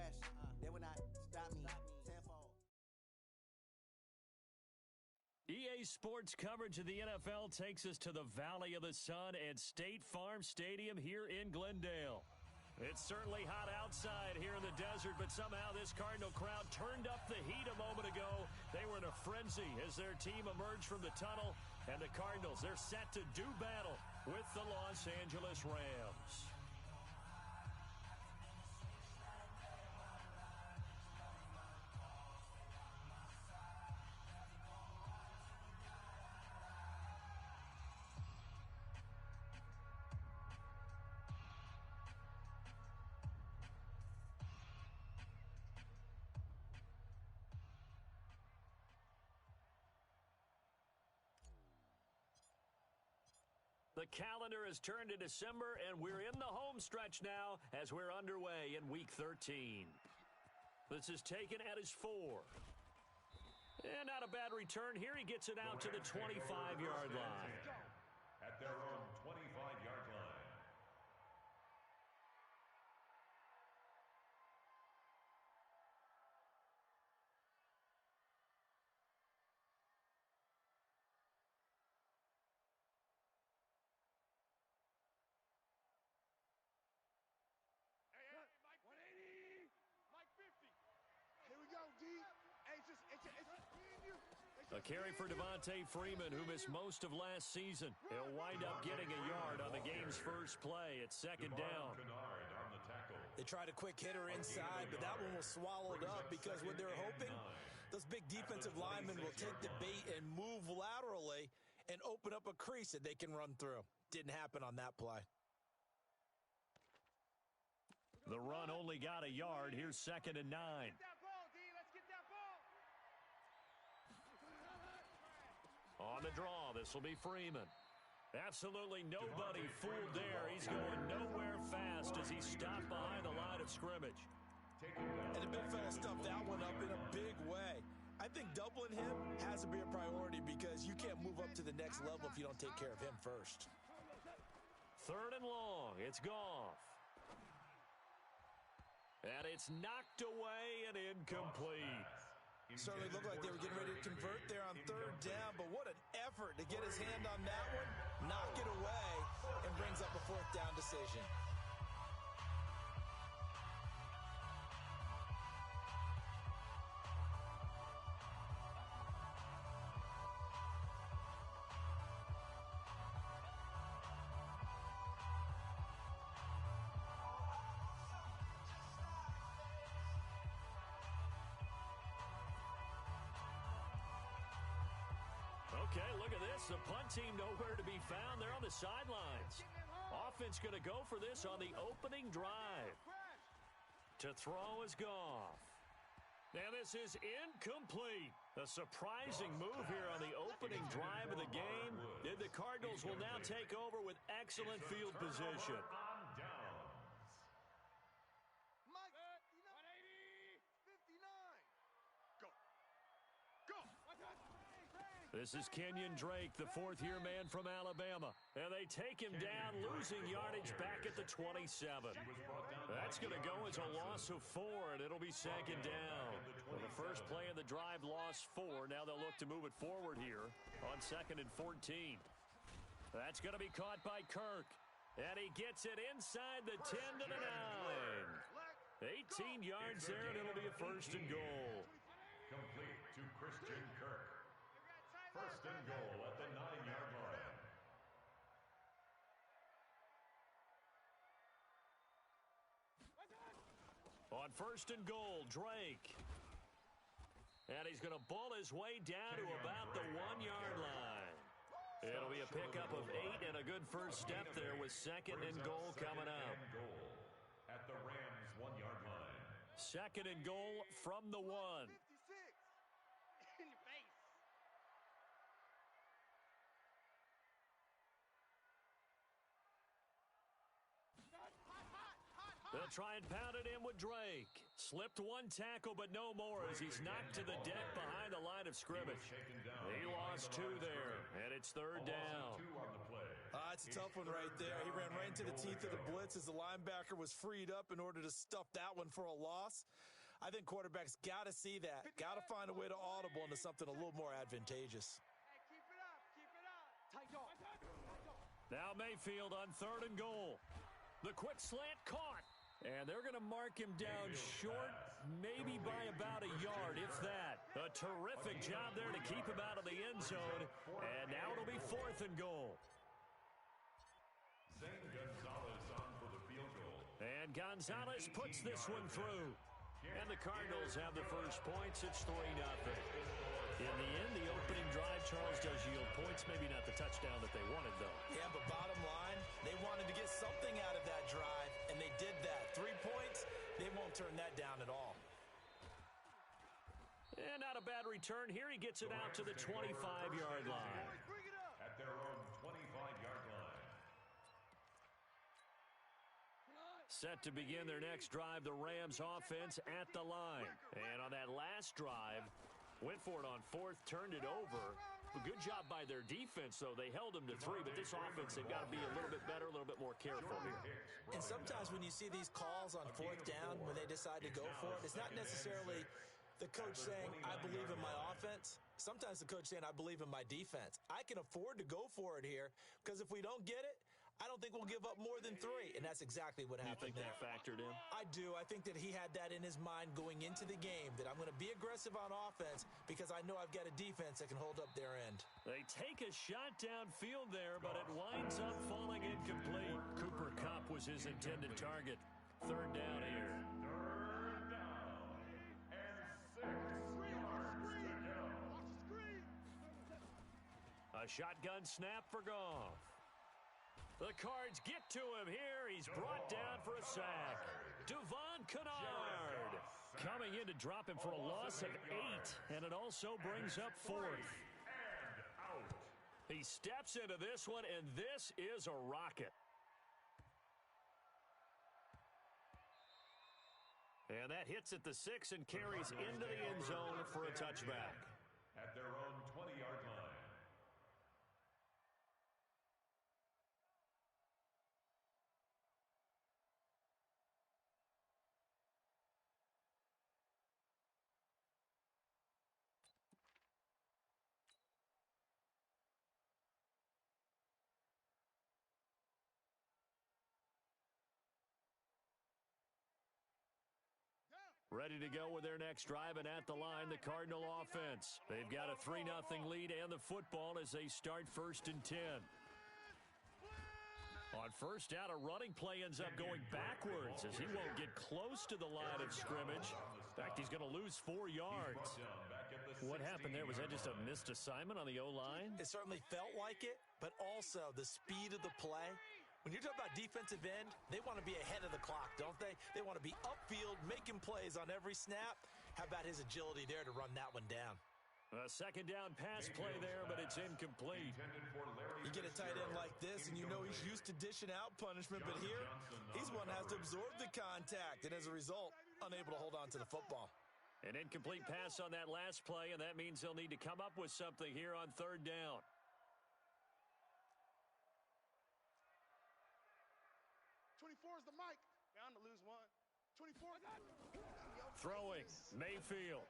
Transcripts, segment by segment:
crash. They will not stop me. Tenfold. EA Sports coverage of the NFL takes us to the Valley of the Sun at State Farm Stadium here in Glendale. It's certainly hot outside here in the desert, but somehow this Cardinal crowd turned up the heat a moment ago. They were in a frenzy as their team emerged from the tunnel, and the Cardinals, they're set to do battle with the Los Angeles Rams. The calendar has turned to December, and we're in the home stretch now as we're underway in Week 13. This is taken at his 4. And not a bad return here. He gets it out to the 25-yard line. At their own 25-yard line. Mike 180, Mike 50. Here we go, D. Hey, it's a carry for Devontae Freeman, who missed most of last season. He'll wind up getting a yard on the game's first play. It's second down. They tried a quick hitter inside, but that one was swallowed up because what they're hoping, those big defensive linemen will take the bait and move laterally and open up a crease that they can run through. Didn't happen on that play. The run only got a yard. Here's 2nd and 9. Get that ball, D. Let's get that ball. On the draw, this will be Freeman. Absolutely nobody fooled there. He's going nowhere fast as he stopped behind the line of scrimmage. And the big fella stuffed that one up in a big way. I think doubling him has to be a priority because you can't move up to the next level if you don't take care of him first. 3rd and long. It's Goff. And it's knocked away and incomplete. Certainly looked like they were getting ready to convert there on 3rd down, but what an effort to get his hand on that one, knock it away, and brings up a 4th down decision. Okay, look at this. The punt team nowhere to be found. They're on the sidelines. Offense going to go for this on the opening drive. To throw is Goff. Now this is incomplete. A surprising move here on the opening drive of the game. And the Cardinals will now take over with excellent field position. Mike, 180, 59. Go. Go. This is Kenyon Drake, the 4th-year man from Alabama. And they take him down, losing yardage back at the 27. That's going to go as a loss of 4, and it'll be 2nd down. Well, the first play of the drive lost 4. Now they'll look to move it forward here on 2nd and 14. That's going to be caught by Kirk. And he gets it inside the 10 to the 9. 18 yards there, and it'll be a 1st and goal. Complete to Christian Kirk. 1st and goal at the 9-yard line. On 1st and goal, Drake. And he's going to ball his way down to about the 1-yard line. It'll be a pickup of 8 and a good first step there with 2nd and goal coming up. At the Rams' 1-yard line. 2nd and goal from the 1. 56. In your face. They'll try and pound it in with Drake. Slipped one tackle, but no more as he's knocked to the deck behind the line of scrimmage. He lost 2 there, and it's 3rd down. It's a tough one right there. He ran right into the teeth of the blitz as the linebacker was freed up in order to stuff that one for a loss. I think quarterbacks got to see that, got to find a way to audible into something a little more advantageous. Hey, keep it up, keep it up. Tight dog. Now Mayfield on 3rd and goal. The quick slant caught. And they're going to mark him down short, maybe by about a yard, if that. A terrific job there to keep him out of the end zone. And now it'll be 4th and goal. Zane Gonzalez on for the field goal. And Gonzalez puts this one through. And the Cardinals have the first points. It's 3-0. In the end, the opening drive, Charles, does yield points. Maybe not the touchdown that they wanted, though. Yeah, but bottom line, they wanted to get something out of that drive, and they did that. 3 points, they won't turn that down at all. And not a bad return here. He gets it out to the 25-yard line. Bring it up. At their own 25-yard line. Set to begin their next drive, the Rams offense at the line. And on that last drive, went for it on 4th, turned it over. A good job by their defense, though. They held them to 3, but this offense, they've got to be a little bit better, a little bit more careful here. And sometimes when you see these calls on 4th down, when they decide to go for it, it's not necessarily the coach saying, I believe in my offense. Sometimes the coach saying, I believe in my defense. I can afford to go for it here because if we don't get it, I don't think we'll give up more than 3, and that's exactly what happened there. You think that factored in? I do. I think that he had that in his mind going into the game, that I'm going to be aggressive on offense because I know I've got a defense that can hold up their end. They take a shot downfield there, but it winds up falling incomplete. Cooper Kupp was his intended target. 3rd down here. 3rd down and 6 yards to go. A shotgun snap for Goff. The Cards get to him here. He's brought down for a sack. Devon Kennard coming in to drop him for a loss of 8, and it also brings up 4th. And out. He steps into this one, and this is a rocket. And that hits at the 6 and carries into the end zone for a touchback. At their own 20-yard line. Ready to go with their next drive, and at the line, the Cardinal offense. They've got a 3-0 lead and the football as they start 1st and 10. On 1st down, a running play ends up going backwards as he won't get close to the line of scrimmage. In fact, he's going to lose 4 yards. What happened there? Was that just a missed assignment on the O-line? It certainly felt like it, but also the speed of the play. When you're talking about defensive end, they want to be ahead of the clock, don't they? They want to be upfield, making plays on every snap. How about his agility there to run that one down? A 2nd down pass play there, but it's incomplete. You get a tight end like this, and you know he's used to dishing out punishment, but here, he's one that has to absorb the contact, and as a result, unable to hold on to the football. An incomplete pass on that last play, and that means they'll need to come up with something here on 3rd down. Is the mic. Bound to lose 1. 24. Throwing, Mayfield.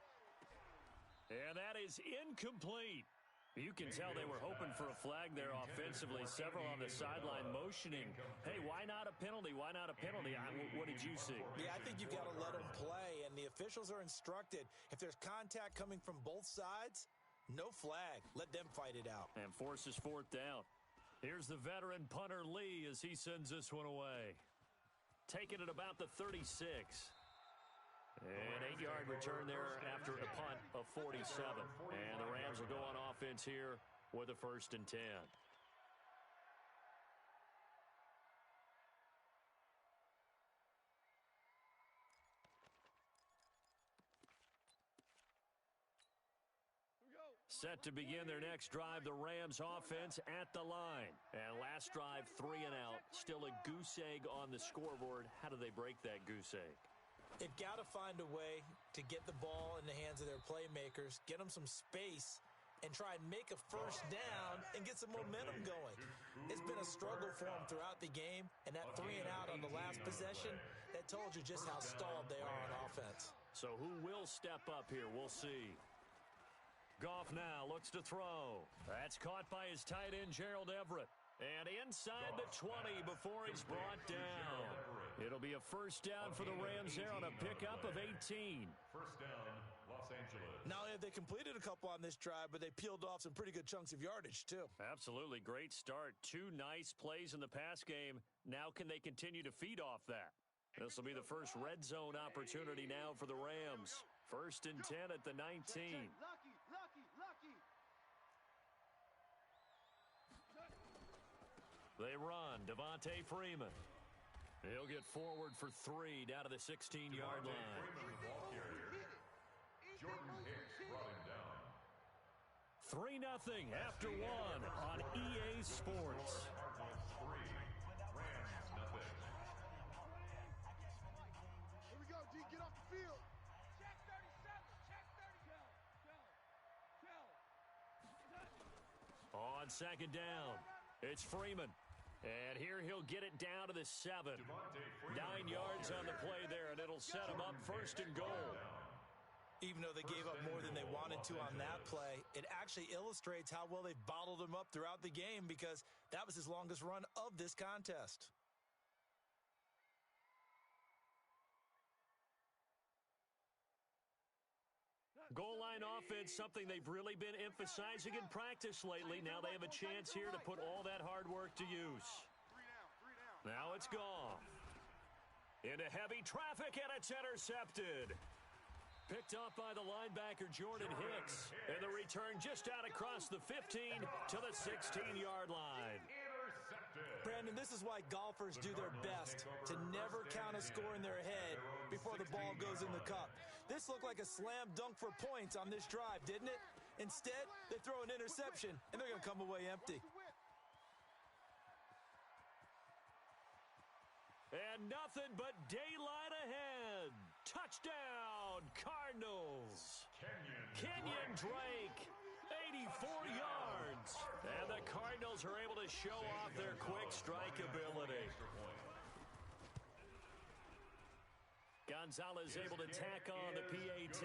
And that is incomplete. You can tell they were hoping for a flag there offensively. Several on the sideline motioning, hey, why not a penalty? Why not a penalty? What did you see? Yeah, I think you've got to let them play, and the officials are instructed. If there's contact coming from both sides, no flag. Let them fight it out. And forces 4th down. Here's the veteran punter Lee as he sends this one away. Taking it about the 36. An 8-yard return there after a punt of 47. And the Rams will go on offense here with a 1st and 10. Set to begin their next drive, the Rams offense at the line. And last drive, 3 and out. Still a goose egg on the scoreboard. How do they break that goose egg? They've got to find a way to get the ball in the hands of their playmakers, get them some space, and try and make a first down and get some momentum going. It's been a struggle for them throughout the game, and that 3 and out on the last possession, that told you just how stalled they are on offense. So who will step up here? We'll see. Goff now looks to throw. That's caught by his tight end, Gerald Everett. And inside the 20 before he's brought down. It'll be a first down for the Rams there on a pickup of 18. First down, Los Angeles. Not only have they completed a couple on this drive, but they peeled off some pretty good chunks of yardage, too. Absolutely. Great start. 2 nice plays in the pass game. Now can they continue to feed off that? This will be the first red zone opportunity now for the Rams. First and 10 at the 19. Lucky. They run. Devontae Freeman. He'll get forward for 3 down to the 16-yard line. Freeman, ball carrier. Jordan Hicks brought him down. 3-0 after 1 on EA Sports. Cardinals 3, Rams nothing. Here we go, D. Get off the field. Check 37. Check 30. Go. On second down, it's Freeman. And here he'll get it down to the 7. 9 yards on the play there, and it'll set him up first and goal. Even though they gave up more than they wanted to on that play, it actually illustrates how well they've bottled him up throughout the game because that was his longest run of this contest. Goal line offense, something they've really been emphasizing in practice lately. Now they have a chance here to put all that hard work to use. 3 down. Now it's gone. Into heavy traffic, and it's intercepted. Picked off by the linebacker, Jordan Hicks. And the return just out across the 15 to the 16-yard line. Brandon, this is why golfers do their best to never count a score in their head before the ball goes in the cup. This looked like a slam dunk for points on this drive, didn't it? Instead, they throw an interception, and they're going to come away empty. And nothing but daylight ahead. Touchdown, Cardinals. Kenyon Drake, 84 yards. And the Cardinals are able to show off their quick strike ability. Gonzalez able to tack on the PAT.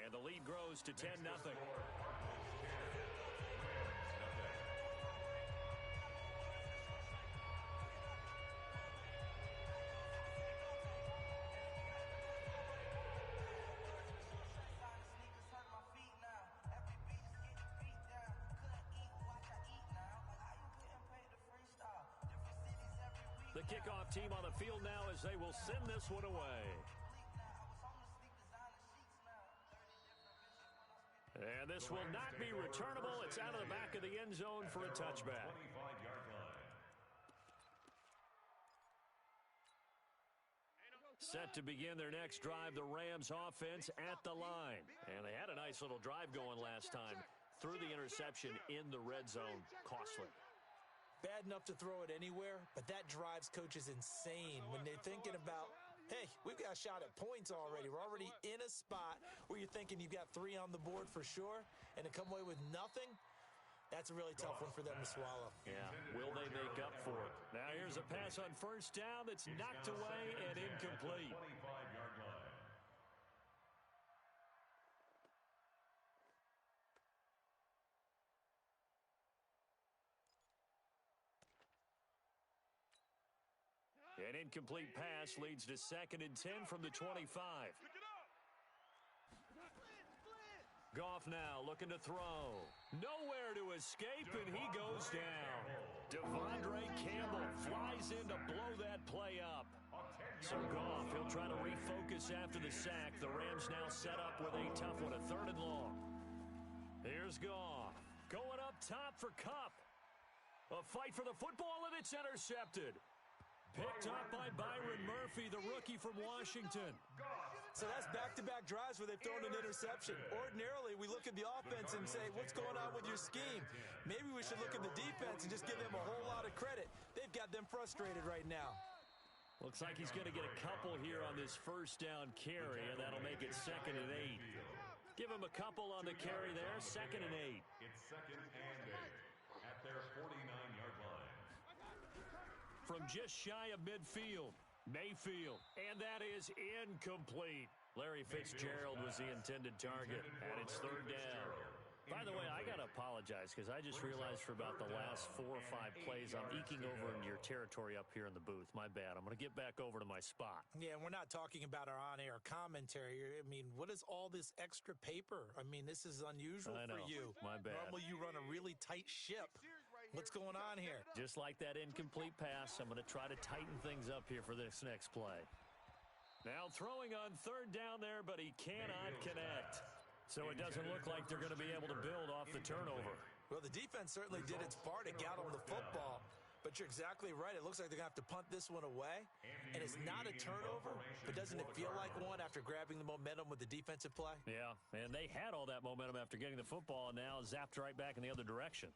And the lead grows to 10-0. The kickoff team on the field now as they will send this one away. And this will not be returnable. It's out of the back of the end zone for a touchback. 25-yard line. Set to begin their next drive, the Rams offense at the line. And they had a nice little drive going last time. Threw the interception in the red zone. Costly. Bad enough to throw it anywhere, but that drives coaches insane when they're thinking about, hey, we've got a shot at points already. We're already in a spot where you're thinking you've got 3 on the board for sure, and to come away with nothing, that's a really tough one for them to swallow. Yeah, will they make up for it? Now here's a pass on first down that's knocked away and incomplete. 25-yard line. An incomplete pass leads to 2nd and 10 from the 25. Goff now looking to throw. Nowhere to escape, and he goes down. Devondre Campbell flies in to blow that play up. So Goff, he'll try to refocus after the sack. The Rams now set up with a tough one, a 3rd and long. Here's Goff. Going up top for Kupp. A fight for the football, and it's intercepted. Picked up by Byron Murphy, the rookie from Washington. So that's back-to-back drives where they've thrown an interception. Ordinarily, we look at the offense and say, what's going on with your scheme? Maybe we should look at the defense and just give them a whole lot of credit. They've got them frustrated right now. Looks like he's going to get a couple here on this first down carry, and that'll make it 2nd and 8. Give him a couple on the carry there, 2nd and 8. It's 2nd and 8 at their 49-yard line. From just shy of midfield, Mayfield, and that is incomplete. Larry Fitzgerald was the intended target, and it's 3rd down. By the way, I got to apologize because I just realized for about the last 4 or 5 plays, I'm eking over into your territory up here in the booth. My bad. I'm going to get back over to my spot. Yeah, and we're not talking about our on-air commentary. I mean, what is all this extra paper? I mean, this is unusual for you. My bad. Normally you run a really tight ship. What's going on here? Just like that incomplete pass, I'm going to try to tighten things up here for this next play. Now throwing on 3rd down there, but he cannot connect. So it doesn't look like they're going to be able to build off the turnover. Well, the defense certainly did its part to get on the football, but you're exactly right. It looks like they're going to have to punt this one away, and it's not a turnover, but doesn't it feel like one after grabbing the momentum with the defensive play? Yeah, and they had all that momentum after getting the football, and now zapped right back in the other direction.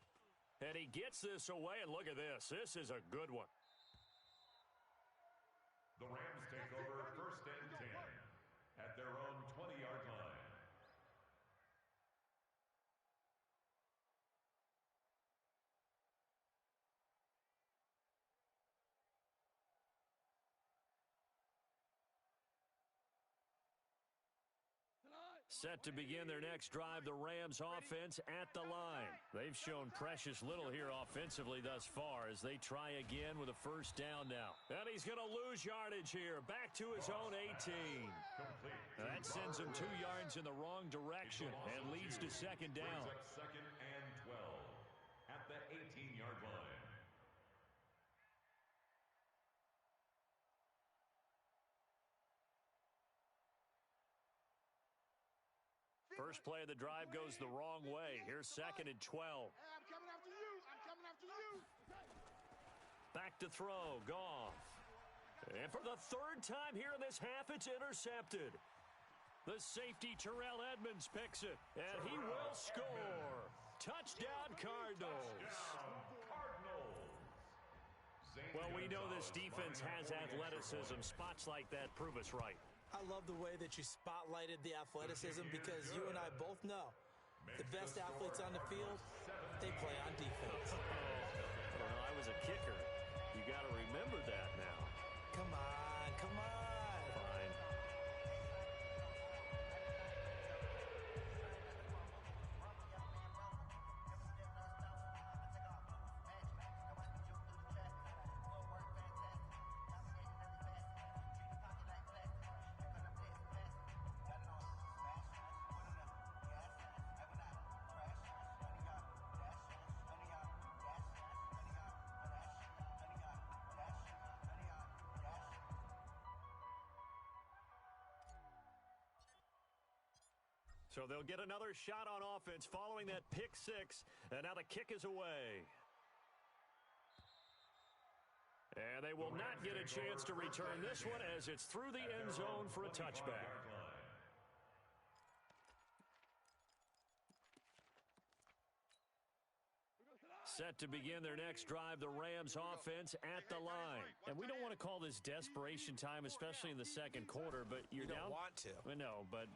And he gets this away, and look at this. This is a good one. The Rams take over 1st and 10 at their own 20-yard line. Set to begin their next drive, the Rams offense at the line. They've shown precious little here offensively thus far as they try again with a 1st down now. And he's going to lose yardage here, back to his own 18. That sends him 2 yards in the wrong direction and leads to 2nd down. 2nd and 12 at the 18-yard line. First play of the drive goes the wrong way. Here's 2nd and 12. Hey, I'm coming after you. I'm coming after you. Back to throw. Goff. And for the 3rd time here in this half, it's intercepted. The safety, Terrell Edmonds, picks it. And he will score. Touchdown, Cardinals. Well, we know this defense has athleticism. Spots like that prove us right. I love the way that you spotlighted the athleticism because you and I both know the best athletes on the field, they play on defense. I don't know, I was a kicker. You got to remember that now. Come on, come on. Fine. So they'll get another shot on offense following that pick 6, and now the kick is away. And they will not get a chance to return this one as it's through the end zone for a touchback. Set to begin their next drive, the Rams offense at the line. And we don't want to call this desperation time, especially in the 2nd quarter, but you're down. down. Want to. No, but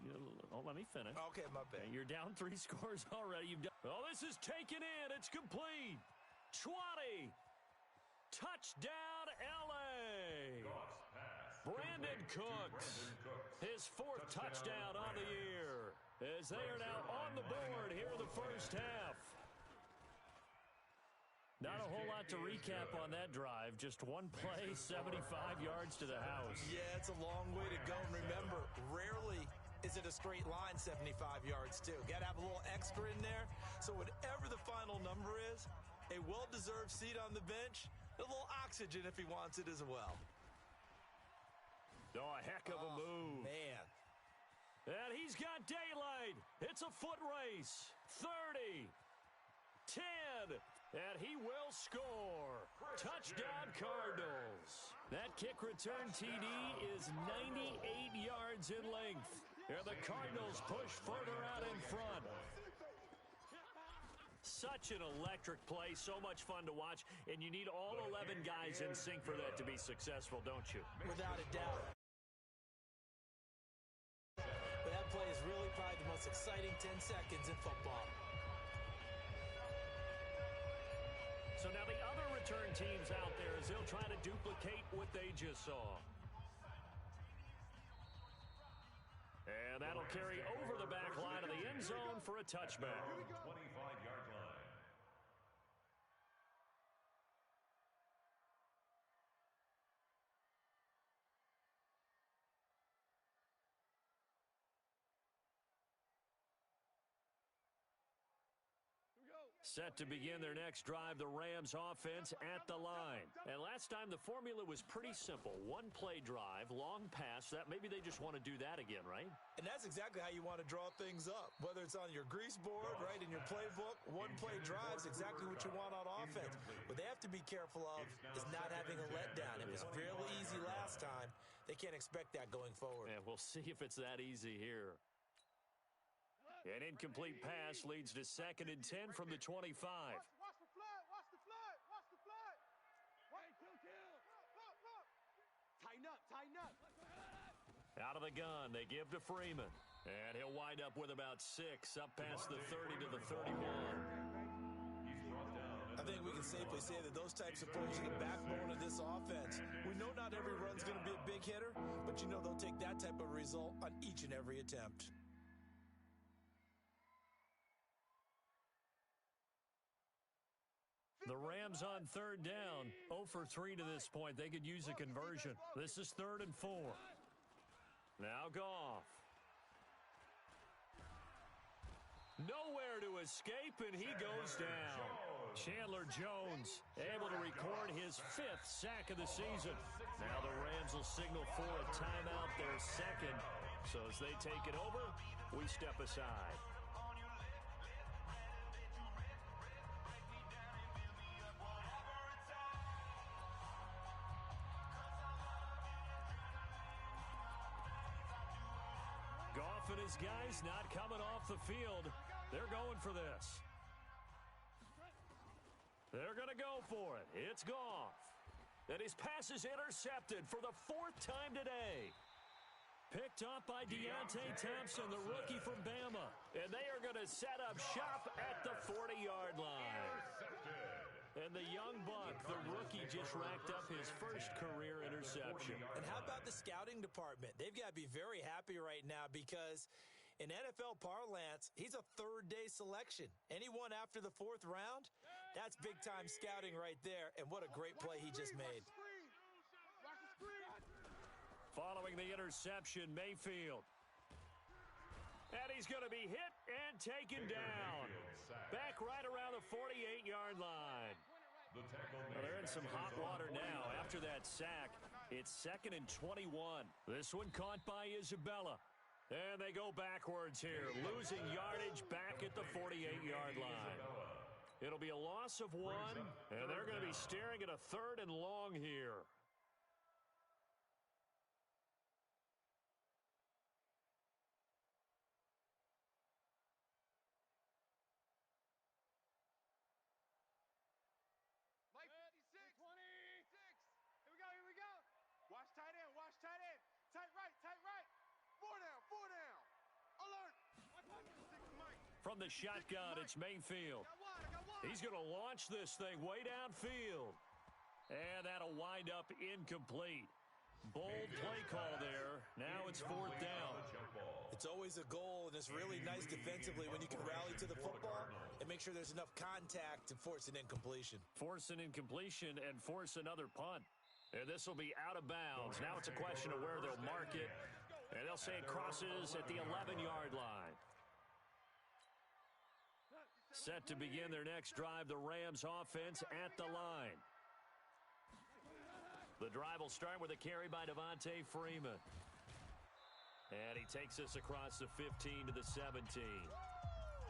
let me finish. Okay, my bad. You're down 3 scores already. This is taken in. It's complete. 20. Touchdown, L.A. Brandon Cooks. His 4th touchdown on the year as they are now on the board here in the first half. Not a whole lot to recap on that drive. Just one play, 75 yards to the house. Yeah, it's a long way to go. And remember, rarely is it a straight line 75 yards, too. Got to have a little extra in there. So whatever the final number is, a well-deserved seat on the bench, a little oxygen if he wants it as well. Oh, a heck of a move. Man. And he's got daylight. It's a foot race. 30. 10. And he will score. Touchdown, Cardinals. That kick return TD is 98 yards in length. And the Cardinals push further out in front. Such an electric play, so much fun to watch, and you need all 11 guys in sync for that to be successful, don't you? Without a doubt. But that play is really probably the most exciting 10 seconds in football. So now the other return teams out there as they'll try to duplicate what they just saw. And that'll carry over the back line of the end zone for a touchback. 25-yard line. Set to begin their next drive, the Rams offense at the line. And last time the formula was pretty simple. One play drive, long pass. That maybe they just want to do that again, right? And that's exactly how you want to draw things up. Whether it's on your grease board, right, in your playbook, one play drive is exactly what you want on offense. What they have to be careful of is not having a letdown. It was really easy last time. They can't expect that going forward. And we'll see if it's that easy here. An incomplete pass leads to 2nd and 10 from the 25. Watch the flood. Watch the flood. Watch the flood. Tighten up. Tighten up. Out of the gun, they give to Freeman. And he'll wind up with about 6, up past the 30 to the 31. I think we can safely say that those types of plays are the backbone of this offense. We know not every run's going to be a big hitter, but you know they'll take that type of result on each and every attempt. The Rams on 3rd down, 0 for 3 to this point. They could use a conversion. This is 3rd and 4. Now Goff. Nowhere to escape, and he goes down. Chandler Jones able to record his 5th sack of the season. Now the Rams will signal for a timeout, their 2nd. So as they take it over, we step aside. Goff and his guys not coming off the field. They're going for this. They're going to go for it. It's Goff. And his pass is intercepted for the 4th time today. Picked up by Deontay Thompson, the rookie from Bama. And they are going to set up shop at the 40-yard line. And the young buck, the rookie, just racked up his first career interception. And how about the scouting department? They've got to be very happy right now because in NFL parlance, he's a 3rd-day selection. Anyone after the 4th round, that's big-time scouting right there. And what a great play he just made. Following the interception, Mayfield. And he's going to be hit and taken down. Back right around the 48-yard line. Well, they're in some hot water now. After that sack, it's 2nd and 21. This one caught by Isabella. And they go backwards here, losing yardage back at the 48-yard line. It'll be a loss of 1, and they're going to be staring at a 3rd and long here. Watch tight end, watch tight end. Tight right, tight right. 4 down. Alert. From the shotgun, it's Mayfield. He's going to launch this thing way downfield. And that'll wind up incomplete. Bold play call there. Now it's 4th down. It's always a goal, and it's really nice defensively when you can rally to the football and make sure there's enough contact to force an incompletion. Force an incompletion and force another punt. And this will be out of bounds. Now it's a question of where they'll mark it. And they'll say it crosses at the 11-yard line. Set to begin their next drive, the Rams offense at the line. The drive will start with a carry by Devontae Freeman. And he takes us across the 15 to the 17.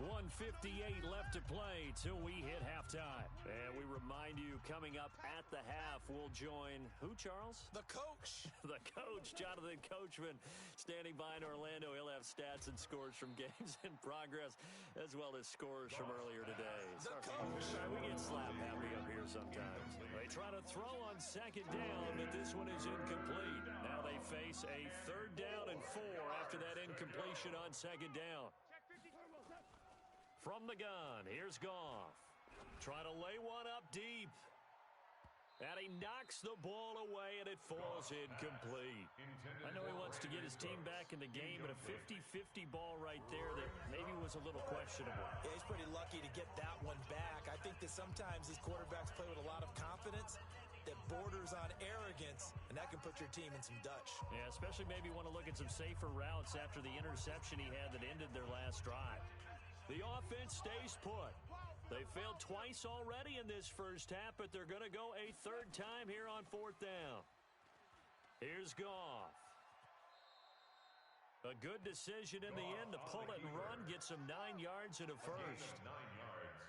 1:58 left to play till we hit halftime. And we remind you, coming up at the half, we'll join who, Charles? The coach. The coach, Jonathan Coachman, standing by in Orlando. He'll have stats and scores from games in progress, as well as scores from earlier today. The coach. We get slap happy up here sometimes. They try to throw on 2nd down, but this one is incomplete. Now they face a 3rd down and 4 after after that incompletion on second down. From the gun, here's Goff. Trying to lay one up deep. And he knocks the ball away, and it falls incomplete. I know he wants to get his team back in the game, but a 50-50 ball right there that maybe was a little questionable. Yeah, he's pretty lucky to get that one back. I think that sometimes these quarterbacks play with a lot of confidence that borders on arrogance, and that can put your team in some Dutch. Yeah, especially maybe want to look at some safer routes after the interception he had that ended their last drive. The offense stays put. They failed twice already in this first half, but they're going to go a third time here on fourth down. Here's Goff. A good decision in the end to pull it and run, get some 9 yards and a first.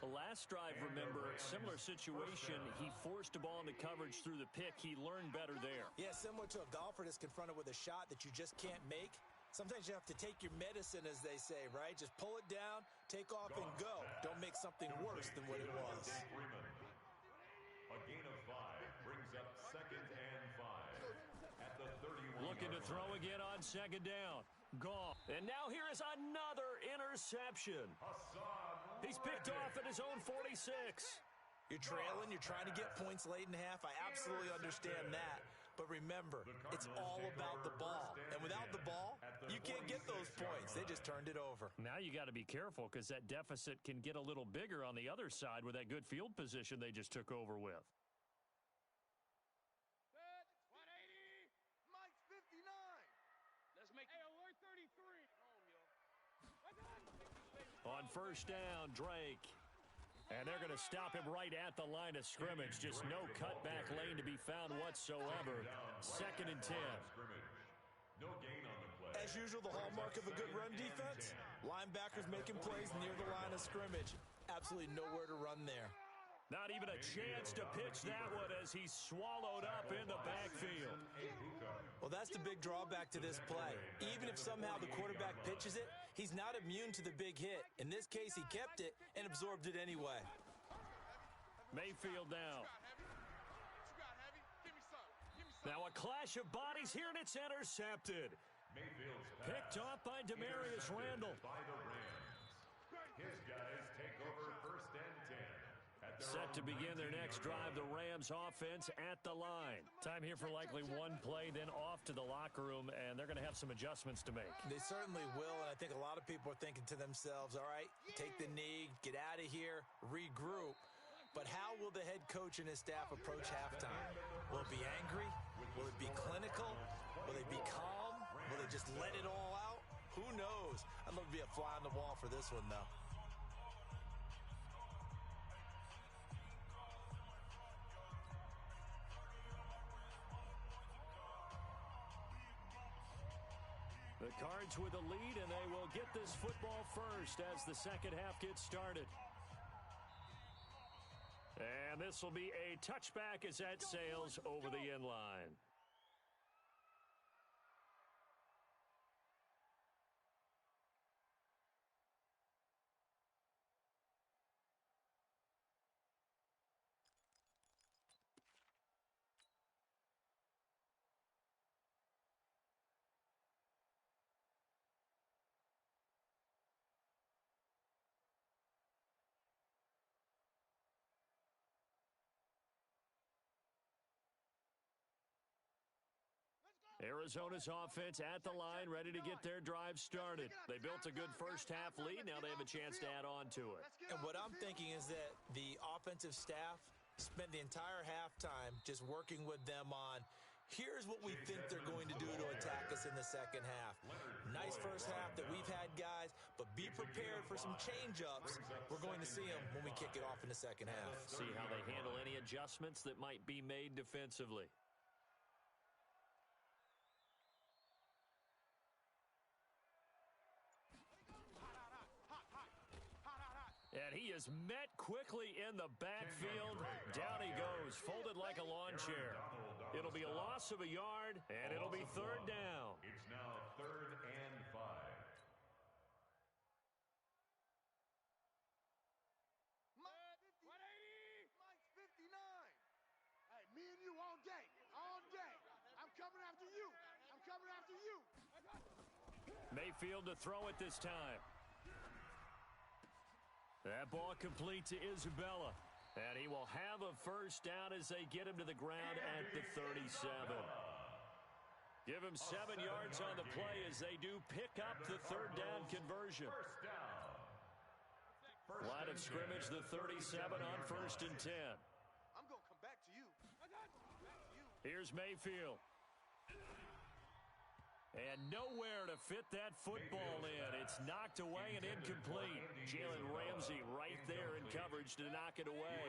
The last drive, remember, similar situation. He forced the ball into coverage through the pick. He learned better there. Yeah, similar to a golfer that's confronted with a shot that you just can't make. Sometimes you have to take your medicine, as they say, right? Just pull it down, take off, and go. Don't make something worse than what it was. A gain of 5 brings up 2nd and 5 at the 31. Looking to throw again on second down. Goff. And now here is another interception. He's picked off at his own 46. You're trailing. You're trying to get points late in half. I absolutely understand that. But remember, it's all about the ball. And without the ball, you can't get those points. They just turned it over. Now you got to be careful because that deficit can get a little bigger on the other side with that good field position they just took over with. Set, 180. Mike's 59. Let's make it alert 33. Home, yo. On first down, Drake. And they're going to stop him right at the line of scrimmage. Just no cutback lane to be found whatsoever. 2nd and 10. No gain on the play. As usual, the hallmark of a good run defense, linebackers making plays near the line of scrimmage. Absolutely nowhere to run there. Not even a chance to pitch that one as he's swallowed up in the backfield. Well, that's the big drawback to this play. Even if somehow the quarterback pitches it, he's not immune to the big hit. In this case, he kept it and absorbed it anyway. Mayfield now. Now a clash of bodies here, and it's intercepted. Picked off by Demarius Randall. By the Rams. His guys take over 1st and 10. Set to begin their next drive, the Rams offense at the line. Time here for likely one play, then off to the locker room, and they're going to have some adjustments to make. They certainly will, and I think a lot of people are thinking to themselves, all right, take the knee, get out of here, regroup. But how will the head coach and his staff approach halftime? Will it be angry? Will it be clinical? Will they be calm? Will they just let it all out? Who knows? I'd love to be a fly on the wall for this one, though. The Cards with a lead, and they will get this football first as the second half gets started. And this will be a touchback as that sails over the end line. Arizona's offense at the line, ready to get their drive started. They built a good first half lead. Now they have a chance to add on to it. And what I'm thinking is that the offensive staff spent the entire halftime just working with them on, here's what we think they're going to do to attack us in the second half. Nice first half that we've had, guys, but be prepared for some change-ups. We're going to see them when we kick it off in the second half. See how they handle any adjustments that might be made defensively. And he is met quickly in the backfield. Down he goes, folded like a lawn chair. It'll be a loss of a yard, and it'll be third down. It's now 3rd and 5. Mike 180. Mike's 59. Hey, me and you all day. All day. I'm coming after you. I'm coming after you. Mayfield to throw it this time. That ball complete to Isabella. And he will have a first down as they get him to the ground at the 37. Give him 7 yards on the play as they do pick up the third down conversion. Line of scrimmage, the 37 on 1st and 10. I'm going to come back to you. Here's Mayfield. And nowhere to fit that football in. It's knocked away and incomplete. Jalen Ramsey right there in coverage to knock it away.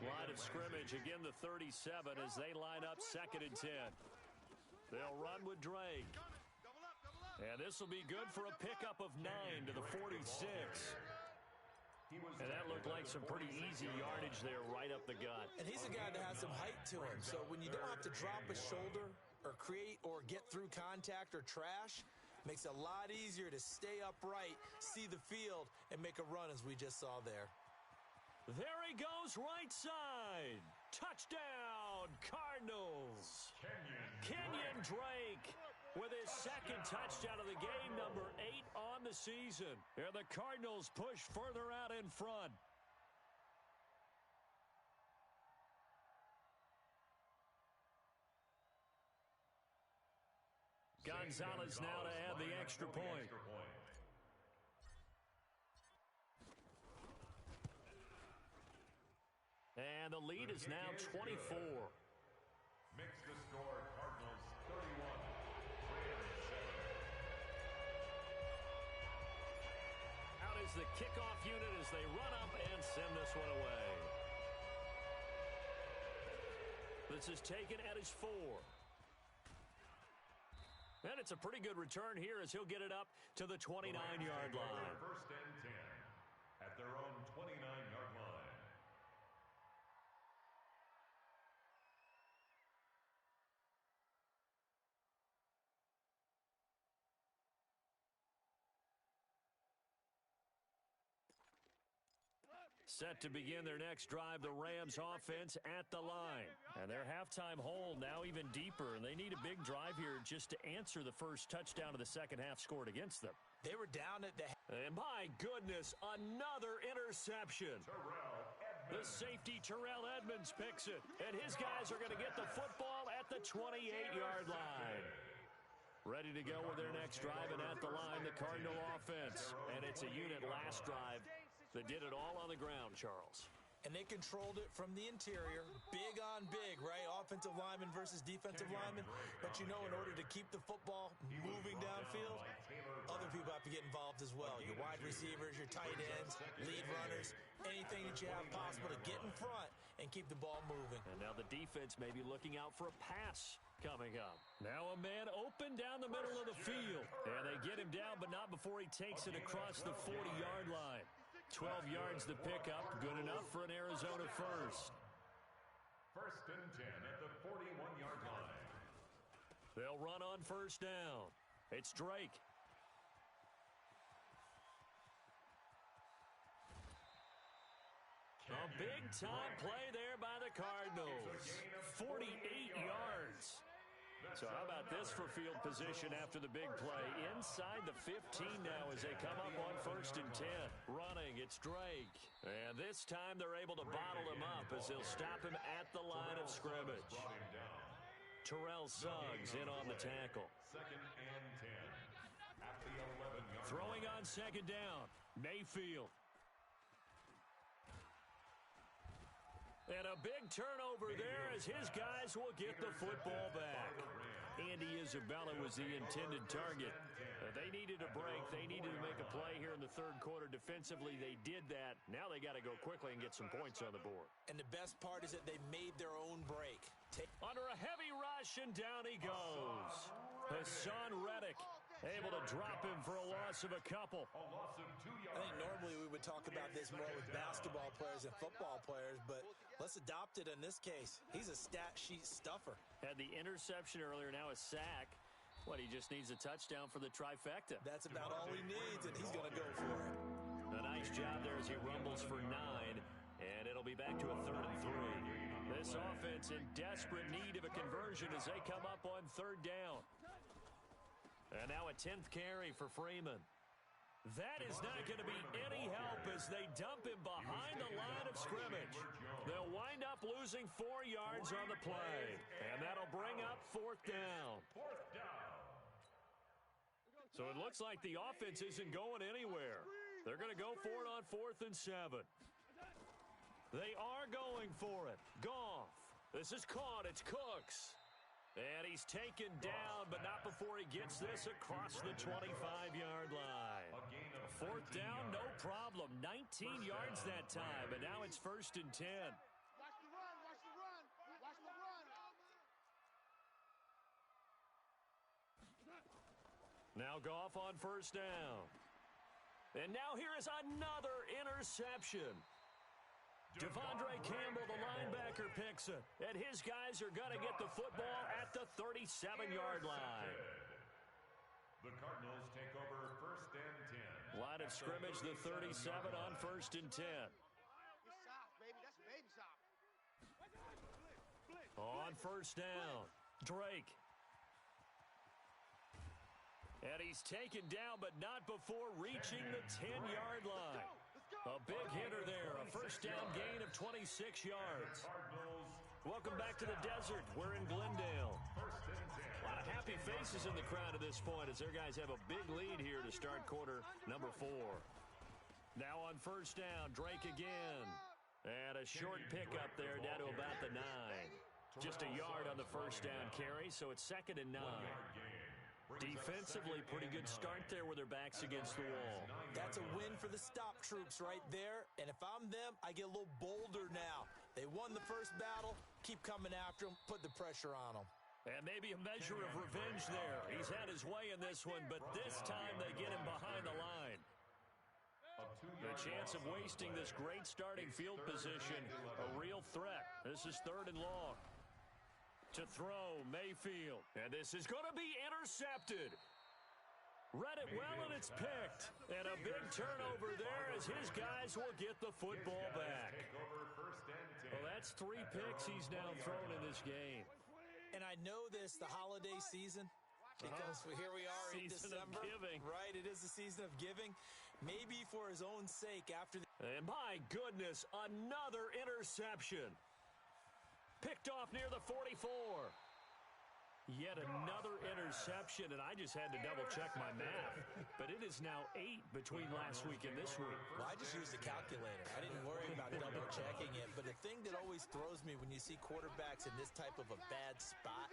Line of scrimmage, again the 37 as they line up 2nd and 10. They'll run with Drake. And this will be good for a pickup of 9 to the 46. And that looked like some pretty easy yardage there right up the gut. And he's a guy that has some height to him. So when you don't have to drop a shoulder or create or get through contact or trash, makes it a lot easier to stay upright, see the field, and make a run as we just saw there. There he goes, right side. Touchdown, Cardinals. Kenyon Drake with his 2nd touchdown of the game, number 8 on the season. And the Cardinals push further out in front. Gonzalez now to add the extra point. And the lead is now 24. Makes the score Cardinals 31, Rams 7. Out is the kickoff unit as they run up and send this one away. This is taken at his 4. And it's a pretty good return here as he'll get it up to the 29-yard line. 1st and 10 at their own 29-yard line. Set to begin their next drive, the Rams offense at the line. And their halftime hole now even deeper, and they need a big drive here just to answer the first touchdown of the second half scored against them. They were down at the... And my goodness, another interception. The safety, Terrell Edmonds, picks it. And his guys are going to get the football at the 28-yard line. Ready to go with their next drive, and at the line, the Cardinal offense. And it's a unit last drive that did it all on the ground, Charles. And they controlled it from the interior. Big on big, right? Offensive lineman versus defensive lineman. But you know, in order to keep the football moving downfield, other people have to get involved as well. Your wide receivers, your tight ends, lead runners, anything that you have possible to get in front and keep the ball moving. And now the defense may be looking out for a pass coming up. Now a man open down the middle of the field. And they get him down, but not before he takes it across the 40-yard line. 12 yards to pick up, good enough for an Arizona first. 1st and 10 at the 41-yard line. They'll run on first down. It's Drake. A big-time play there by the Cardinals. 48 yards. So how about this for field position after the big play? Inside the 15 now as they come up on 1st and 10. Running, it's Drake. And this time they're able to bottle him up as they'll stop him at the line of scrimmage. Terrell Suggs in on the tackle. 2nd and 10 at the 11-yard line. Throwing on 2nd down, Mayfield. And a big turnover there as his guys will get the football back. Andy Isabella was the intended target. They needed a break. They needed to make a play here in the 3rd quarter. Defensively, they did that. Now they got to go quickly and get some points on the board. And the best part is that they made their own break. Under a heavy rush, and down he goes. Hassan Reddick able to drop him for a loss of a couple. A loss of 2 yards. I think normally we would talk about this more with basketball players and football players, but let's adopt it in this case. He's a stat sheet stuffer. Had the interception earlier, now a sack. What, he just needs a touchdown for the trifecta. That's about all he needs, and he's going to go for it. A nice job there as he rumbles for 9, and it'll be back to a 3rd and 3. This offense in desperate need of a conversion as they come up on 3rd down. And now a 10th carry for Freeman. That is not going to be any help as they dump him behind the line of scrimmage. They'll wind up losing 4 yards on the play, and that'll bring up 4th down. So it looks like the offense isn't going anywhere. They're going to go for it on 4th and 7. They are going for it. Goff. This is caught. It's Cooks. And he's taken down, but not before he gets this across the 25-yard line. 4th down, no problem. 19 yards that time, and now it's 1st and 10. Watch the run, watch the run, watch the run. Now Goff on 1st down. And now here is another interception. Devondre Campbell, the linebacker, picks it. And his guys are going to get the football at the 37-yard line. The Cardinals take over 1st and 10. Line of scrimmage, the 37 on 1st and 10. It's soft, baby. That's baby soft. On 1st down, Drake. And he's taken down, but not before reaching the 10-yard line. A big hitter there, a 1st down gain of 26 yards. Welcome back to the desert. We're in Glendale. A lot of happy faces in the crowd at this point as their guys have a big lead here to start quarter number 4. Now on 1st down, Drake again. And a short pickup there down to about the 9. Just a yard on the 1st down carry, so it's 2nd and 9. Defensively, pretty good start there with their backs against the wall. That's a win for the stop troops right there. And if I'm them, I get a little bolder now. They won the first battle. Keep coming after them. Put the pressure on them. And maybe a measure of revenge there. He's had his way in this one, but this time they get him behind the line. The chance of wasting this great starting field position, a real threat. This is 3rd and long. To throw, Mayfield. And this is going to be intercepted. Read it well, and it's picked. And a big turnover there as his guys will get the football back. Well, that's 3 picks he's now thrown in this game. And I know this, the holiday season, because here we are in December. Right, it is the season of giving. Maybe for his own sake after the... And my goodness, another interception. Picked off near the 44. Yet another interception, and I just had to double-check my math. But it is now 8 between last week and this week. Well, I just used a calculator. I didn't worry about double-checking it. But the thing that always throws me when you see quarterbacks in this type of a bad spot,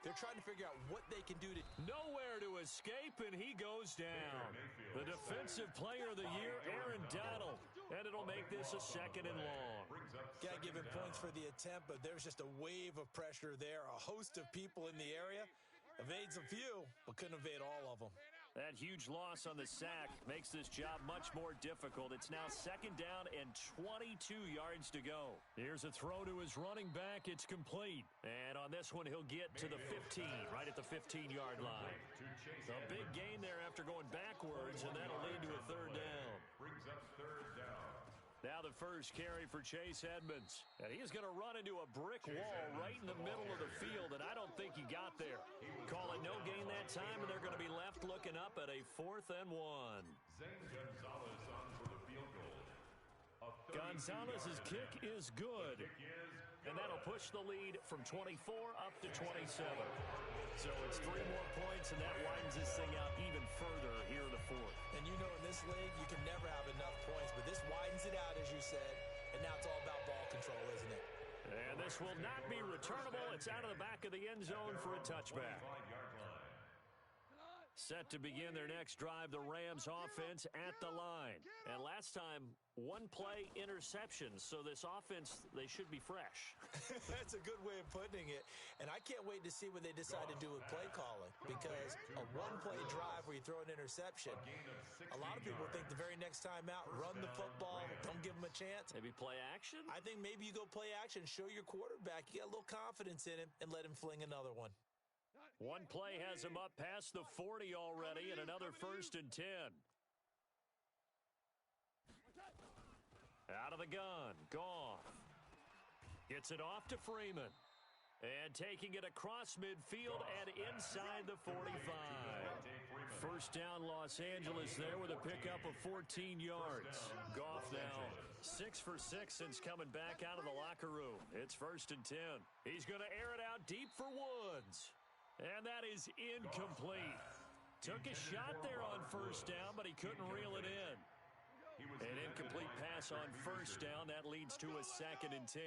they're trying to figure out what they can do to... Nowhere to escape, and he goes down. The defensive player of the year, Aaron Donald. And it'll make this a 2nd and long. Got to give him points for the attempt, but there's just a wave of pressure there. A host of people in the area. Evades a few, but couldn't evade all of them. That huge loss on the sack makes this job much more difficult. It's now 2nd down and 22 yards to go. Here's a throw to his running back. It's complete. And on this one, he'll get to the 15, right at the 15-yard line. A big gain there after going backwards, and that'll lead to a 3rd down. Brings up 3rd down. Now the first carry for Chase Edmonds. And he's going to run into a brick wall right in the middle of the field, and I don't think he got there. Call it no gain that time, and they're going to be left looking up at a 4th and 1. Zane Gonzalez on for the field goal. Gonzalez's kick is good. And that'll push the lead from 24 up to 27. So it's 3 more points, and that widens this thing out even further here in the 4th. And you know in this league, you can never have enough points, but this widens it out, as you said, and now it's all about ball control, isn't it? And this will not be returnable. It's out of the back of the end zone for a touchback. Set to begin their next drive, the Rams offense at the line. And last time, 1-play interception. So this offense, they should be fresh. That's a good way of putting it. And I can't wait to see what they decide to do with play calling. Because a 1-play drive where you throw an interception, a lot of people think the very next time out, run the football, don't give them a chance. Maybe play action? I think maybe you go play action, show your quarterback, you get a little confidence in him, and let him fling another one. 1 play has him up past the 40 already, and another 1st and 10. Out of the gun, Goff. Gets it off to Freeman. And taking it across midfield and inside the 45. First down, Los Angeles there with a pickup of 14 yards. Goff now 6 for 6 since coming back out of the locker room. It's 1st and 10. He's going to air it out deep for Woods. And that is incomplete. Took a shot there on 1st down, but he couldn't reel it in. An incomplete pass on 1st down. That leads to a 2nd and 10.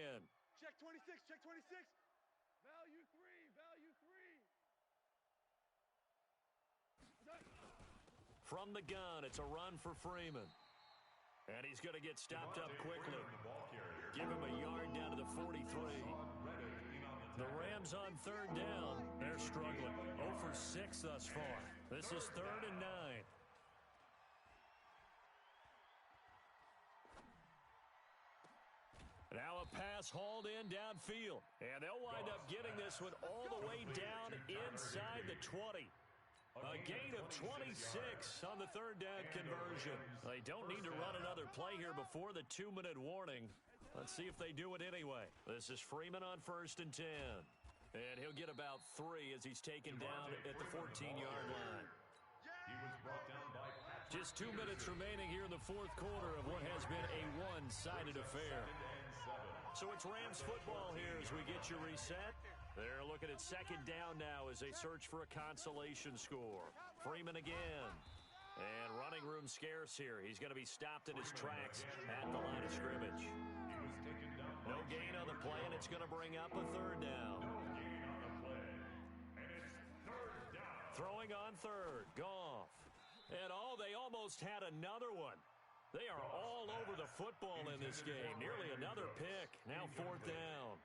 Check 26, check 26. Value 3, value 3. From the gun, it's a run for Freeman. And he's going to get stopped up quickly. Give him a yard down to the 43. The Rams on 3rd down. They're struggling. 0 for 6 thus far. This is 3rd and 9. Now a pass hauled in downfield. And they'll wind up getting this one all the way down inside the 20. A gain of 26 on the 3rd down conversion. They don't need to run another play here before the 2-minute warning. Let's see if they do it anyway. This is Freeman on 1st and 10. And he'll get about 3 as he's taken down at the 14-yard line. Just 2 minutes remaining here in the 4th quarter of what has been a one-sided affair. So it's Rams football here as we get you reset. They're looking at 2nd down now as they search for a consolation score. Freeman again. And running room scarce here. He's going to be stopped in his tracks at the line of scrimmage. No gain on the play, and it's going to bring up a 3rd down. Throwing on 3rd. Goff. And they almost had another one. They are all over the football in this game. Nearly another pick. Now 4th down.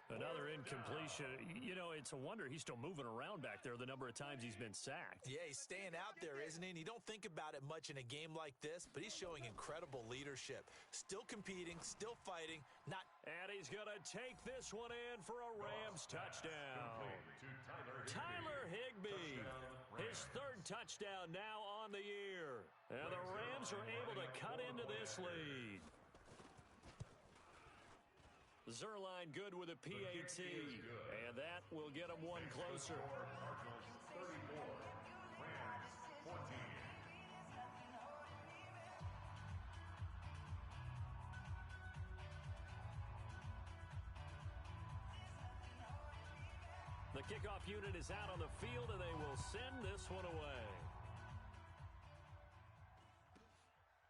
Another incompletion. You know, it's a wonder he's still moving around back there the number of times he's been sacked. Yeah, he's staying out there, isn't he? And you don't think about it much in a game like this, but he's showing incredible leadership. Still competing, still fighting. And he's going to take this one in for a Rams touchdown. Tyler Higbee. His 3rd touchdown now on the year. And the Rams are able to cut into this lead. Zerline good with a PAT, and that will get him one closer. The kickoff unit is out on the field, and they will send this one away.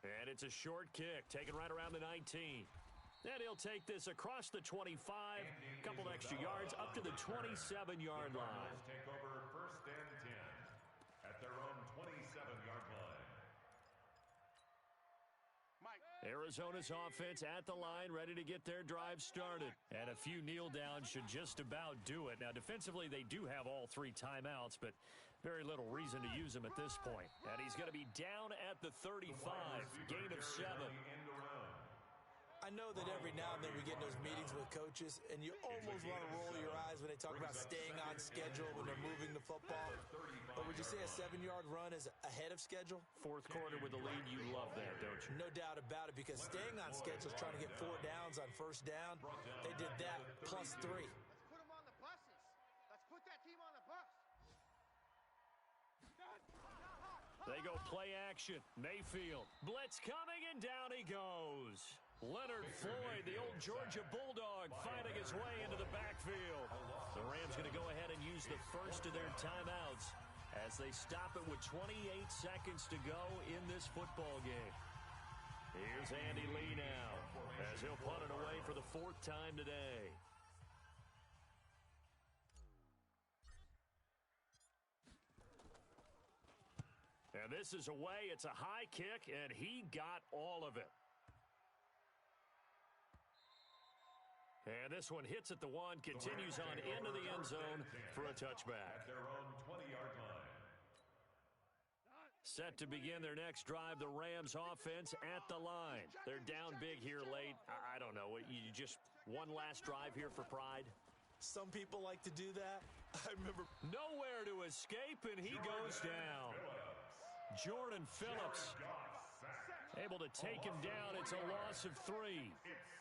And it's a short kick, taken right around the 19. And he'll take this across the 25, a couple extra yards, up to the 27-yard line. Take over 1st and 10 at their own 27-yard line. Arizona's offense at the line, ready to get their drive started. And a few kneel downs should just about do it. Now, defensively, they do have all 3 timeouts, but very little reason to use them at this point. And he's going to be down at the 35, gain of 7. I know that every now and then we get in those meetings with coaches, and you almost want to roll your eyes when they talk about staying on schedule when they're moving the football. But would you say a 7-yard run is ahead of schedule? 4th quarter with the lead, you love that, don't you? No doubt about it, because staying on schedule is trying to get 4 downs on 1st down. They did that plus 3. Let's put them on the buses. Let's put that team on the bus. They go play action. Mayfield. Blitz coming, and down he goes. Leonard Floyd, the old Georgia Bulldog, fighting his way into the backfield. The Rams going to go ahead and use the first of their timeouts as they stop it with 28 seconds to go in this football game. Here's Andy Lee now as he'll punt it away for the 4th time today. And this is away. It's a high kick, and he got all of it. And this one hits at the 1, continues on into the end zone for a touchback. At their own 20-yard line. Set to begin their next drive, the Rams offense at the line. They're down big here late. I don't know. You just one last drive here for pride? Some people like to do that. I remember nowhere to escape, and he goes down. Jordan Phillips. Able to take him down. It's a loss of 3.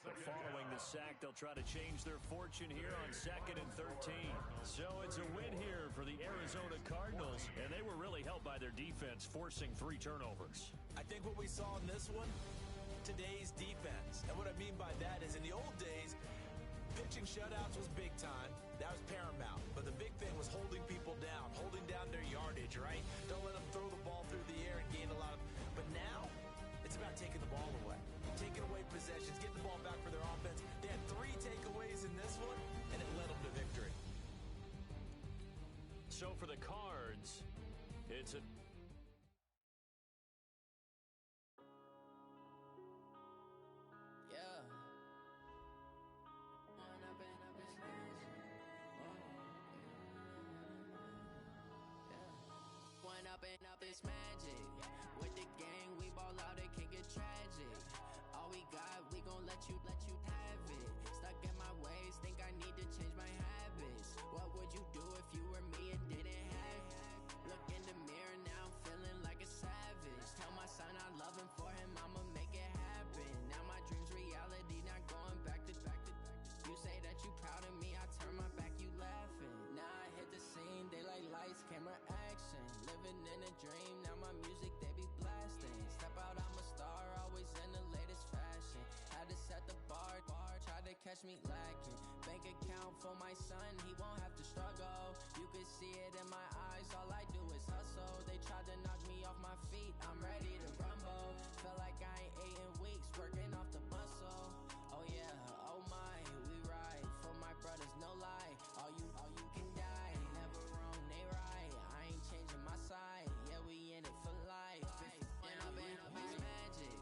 So following the sack, they'll try to change their fortune here on 2nd and 13. So it's a win here for the Arizona Cardinals, and they were really helped by their defense, forcing 3 turnovers. I think what we saw in this one, today's defense. And what I mean by that is in the old days, pitching shutouts was big time. That was paramount. But the big thing was holding people down, holding down their yardage, right? Don't let them throw the ball through the air and gain a lot of... But now, it's about taking the ball away. Taking away possessions, getting the ball back for their offense. They had 3 takeaways in this one, and it led them to victory. So for the Cards, it's a... Up this magic. With the gang, we ball out, it can get tragic. All we got, we gon' let you have it. Stuck in my ways, think I need to change my habits. What would you do if you were me and didn't have it? Look in the mirror, now I'm feeling like a savage. Tell my son I love him, for him I'ma make it happen. Now my dream's reality, not going back to. You say that you proud of me, I turn my back, you laughing. Now I hit the scene, they like lights, camera, action. Living in a dream, now my music they be blasting. Step out, I'm a star, always in the latest fashion. Had to set the bar, try to catch me lacking. Bank account for my son, he won't have to struggle. You can see it in my eyes, all I do is hustle. They tried to knock me off my feet, I'm ready to rumble. Feel like I ain't ate in weeks, working off the muscle. Oh yeah, oh my, we ride for my brothers, no lie. All you can die, never wrong, they right. I ain't changing my side, yeah, we in it for life. When up and up is magic.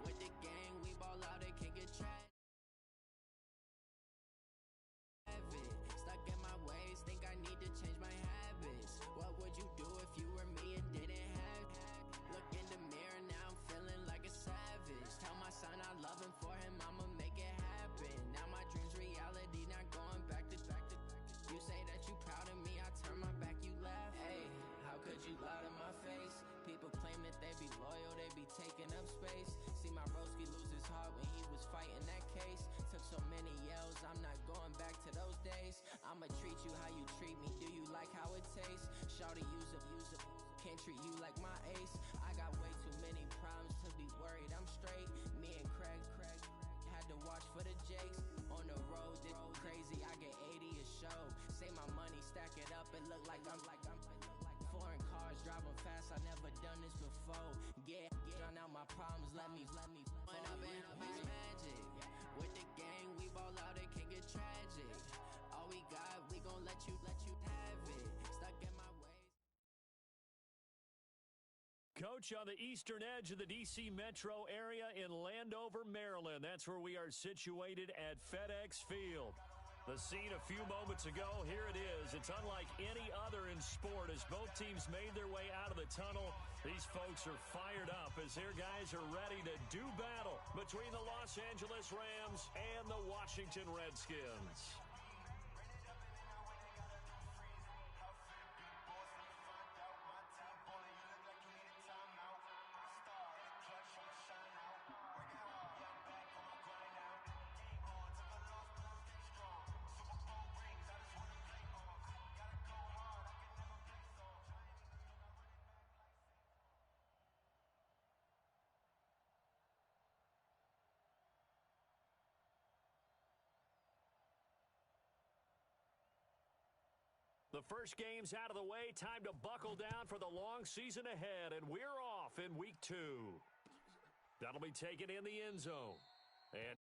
With the gang, we ball out, it can get tragic. Stuck in my ways, think I need to change my habits. What would you do if you were me and didn't have it? Look in the mirror, now I'm feeling like a savage. Tell my son I love him, for him I'ma make it happen. Now my dream's reality, not going back to. You say that you proud of me, I turn my back, you laugh. Hey, how could you lie to my face? People claim that they be loyal, they be taking up space. See my broski lose his heart when he was fighting that case. Took so many yells, I'm not going back to those days. I'ma treat you how you treat me, do you like how it tastes? Shawty, use up, can't treat you like my ace. I got way too many problems to be worried, I'm straight. Me and Craig had to watch for the Jakes. On the road, this crazy, I get 80 a show. Say my money, stack it up, and look like I'm foreign cars, driving fast, I never done this before. Drown out my problems, let me When up and up is magic. With the gang, we ball out, it can get tragic. All we got, we gon' let you have it. Stuck in my ways. Coach, on the eastern edge of the D.C. metro area in Landover, Maryland. That's where we are situated at FedEx Field. The scene a few moments ago, here it is. It's unlike any other in sport as both teams made their way out of the tunnel. These folks are fired up as their guys are ready to do battle between the Los Angeles Rams and the Washington Redskins. The first game's out of the way. Time to buckle down for the long season ahead, and we're off in week 2. That'll be taken in the end zone. And